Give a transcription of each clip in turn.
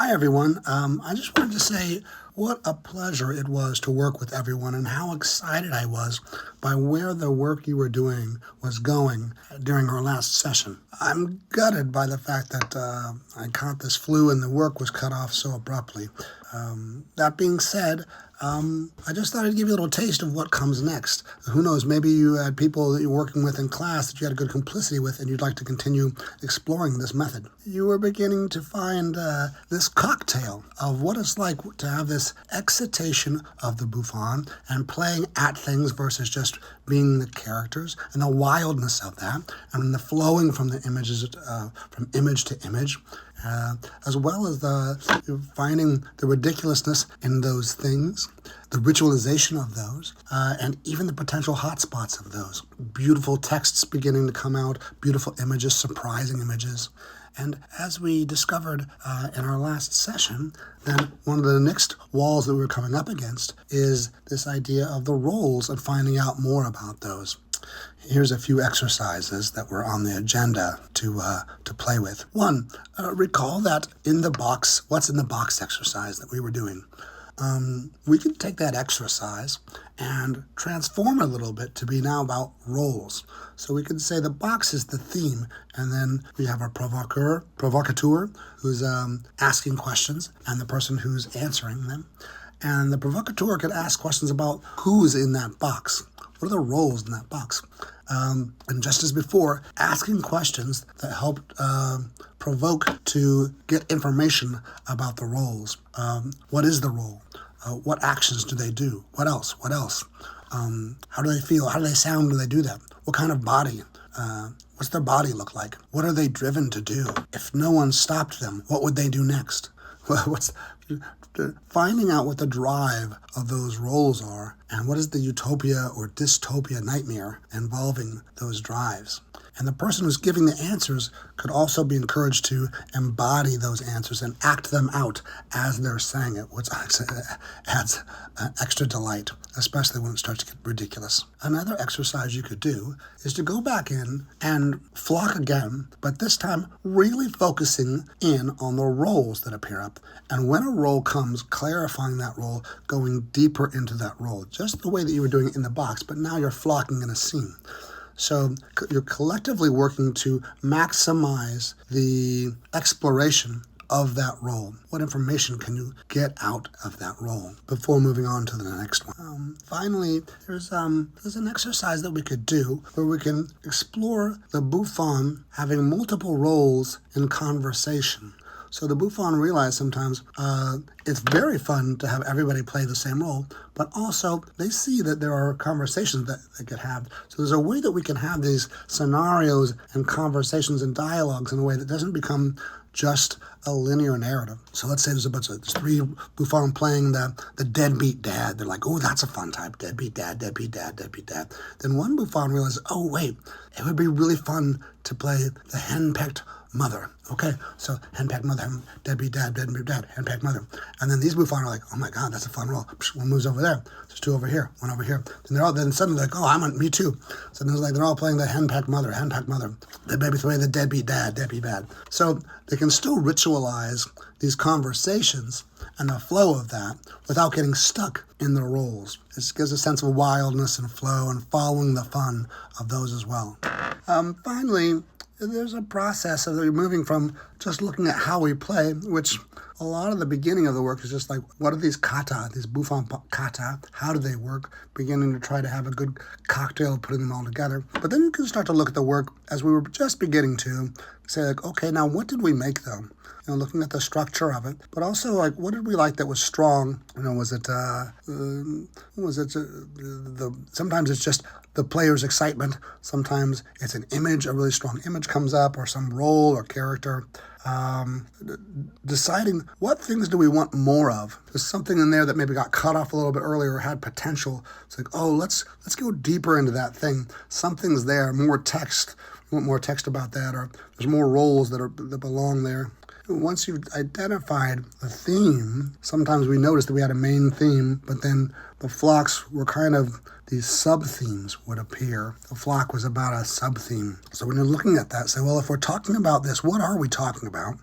Hi, everyone. I just wanted to say what a pleasure it was to work with everyone and how excited I was by where the work you were doing was going during our last session. I'm gutted by the fact that I caught this flu and the work was cut off so abruptly. That being said, I just thought I'd give you a little taste of what comes next. Who knows, maybe you had people that you're working with in class that you had a good complicity with and you'd like to continue exploring this method. You were beginning to find this cocktail of what it's like to have this excitation of the bouffon and playing at things versus just being the characters, and the wildness of that, and the flowing from the images, from image to image. As well as finding the ridiculousness in those things, the ritualization of those, and even the potential hotspots of those. Beautiful texts beginning to come out, beautiful images, surprising images. And as we discovered in our last session, then one of the next walls that we were coming up against is this idea of the roles and finding out more about those. Here's a few exercises that were on the agenda to play with. One, recall that in the box, what's in the box exercise that we were doing. We can take that exercise and transform it a little bit to be now about roles. So we could say the box is the theme, and then we have our provocateur, who's asking questions, and the person who's answering them. And the provocateur could ask questions about who's in that box. What are the roles in that box? And just as before, asking questions that help provoke to get information about the roles. What is the role? What actions do they do? What else? How do they feel? How do they sound when they do that? What kind of body? What's their body look like? What are they driven to do? If no one stopped them, what would they do next? Finding out what the drive of those roles are, and what is the utopia or dystopia nightmare involving those drives. And the person who's giving the answers could also be encouraged to embody those answers and act them out as they're saying it, which adds extra delight, especially when it starts to get ridiculous. Another exercise you could do is to go back in and flock again, but this time really focusing in on the roles that appear up. And when a role comes, clarifying that role, going deeper into that role, just the way that you were doing it in the box, but now you're flocking in a scene. So you're collectively working to maximize the exploration of that role. What information can you get out of that role before moving on to the next one? Finally, there's an exercise that we could do where we can explore the bouffon having multiple roles in conversation. So the bouffon realized sometimes it's very fun to have everybody play the same role, but also they see that there are conversations that they could have. So there's a way that we can have these scenarios and conversations and dialogues in a way that doesn't become just a linear narrative. So let's say there's three bouffon playing the deadbeat dad. They're like, oh, that's a fun type. Deadbeat dad, deadbeat dad, deadbeat dad. Then one bouffon realizes, oh, wait, it would be really fun to play the henpecked mother. Okay, so henpecked mother, deadbeat dad, henpecked mother. And then these bouffons are like, oh my God, that's a fun role. One moves over there. There's two over here, one over here. And then suddenly like, oh, me too. So then it's like they're all playing the henpecked mother. The baby playing the deadbeat dad. So they can still ritualize these conversations and the flow of that without getting stuck in their roles. It gives a sense of wildness and flow and following the fun of those as well. Finally, there's a process of moving from just looking at how we play, which a lot of the beginning of the work is just like, what are these kata, these bouffon kata? How do they work? Beginning to try to have a good cocktail of putting them all together. But then you can start to look at the work as we were just beginning to say, like, okay, now what did we make though? Looking at the structure of it, but also like, what did we like that was strong? Sometimes it's just the player's excitement. Sometimes it's an image, a really strong image comes up, or some role or character. Deciding what things do we want more of. There's something in there that maybe got cut off a little bit earlier or had potential. It's like, oh, let's go deeper into that thing. Something's there, more text. We want more text about that, or there's more roles that belong there. once you've identified the theme, sometimes we noticed that we had a main theme, but then the flocks were kind of, these sub-themes would appear. The flock was about a sub-theme. So when you're looking at that, say, well, if we're talking about this, what are we talking about?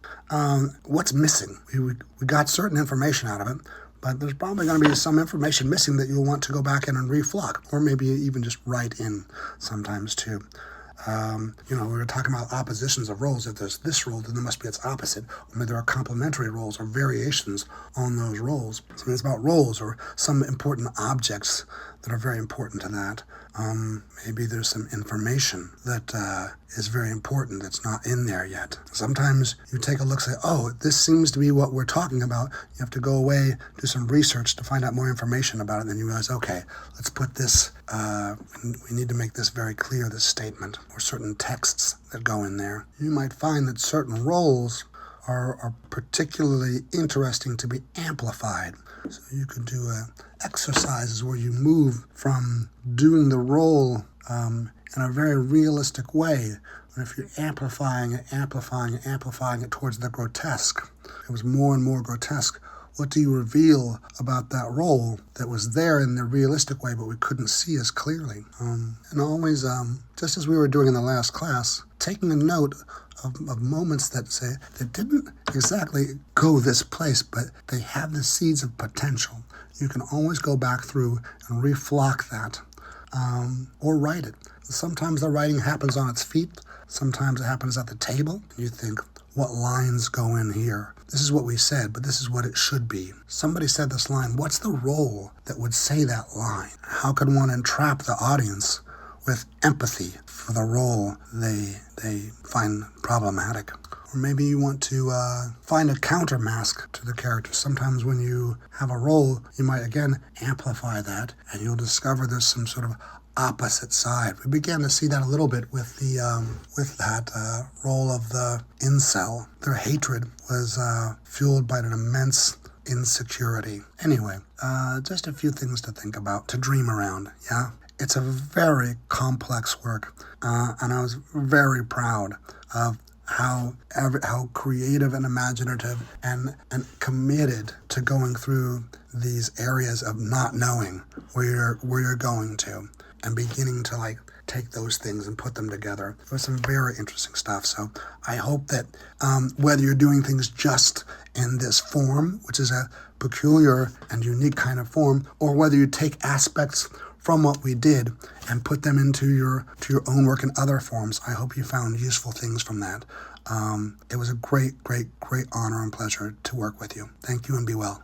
What's missing? We got certain information out of it, but there's probably going to be some information missing that you'll want to go back in and reflock, or maybe even just write in sometimes too. We were talking about oppositions of roles. If there's this role, then there must be its opposite. Or maybe there are complementary roles or variations on those roles. So it's about roles or some important objects that are very important to that. Maybe there's some information that is very important that's not in there yet. Sometimes you take a look and say, oh, this seems to be what we're talking about. You have to go away, do some research to find out more information about it. And then you realize, okay, let's put this, we need to make this very clear, this statement, or certain texts that go in there. You might find that certain roles are particularly interesting to be amplified. So you could do exercises where you move from doing the role in a very realistic way. And if you're amplifying it towards the grotesque, it was more and more grotesque. What do you reveal about that role that was there in the realistic way, but we couldn't see as clearly? And always, just as we were doing in the last class, taking a note of moments that say they didn't exactly go this place, but they have the seeds of potential. You can always go back through and reflock that, or write it. Sometimes the writing happens on its feet. Sometimes it happens at the table. You think, what lines go in here? This is what we said, but this is what it should be. Somebody said this line. What's the role that would say that line? How could one entrap the audience with empathy for the role they find problematic? Or maybe you want to find a counter mask to the character. Sometimes when you have a role, you might again amplify that, and you'll discover there's some sort of opposite side. We began to see that a little bit with that role of the incel. Their hatred was fueled by an immense insecurity. Anyway, just a few things to think about, to dream around, yeah? It's a very complex work, and I was very proud of how creative and imaginative and committed to going through these areas of not knowing where you're going to and beginning to take those things and put them together. It was some very interesting stuff. So I hope that whether you're doing things just in this form, which is a peculiar and unique kind of form, or whether you take aspects from what we did and put them into your own work in other forms, I hope you found useful things from that. It was a great, great, great honor and pleasure to work with you. Thank you and be well.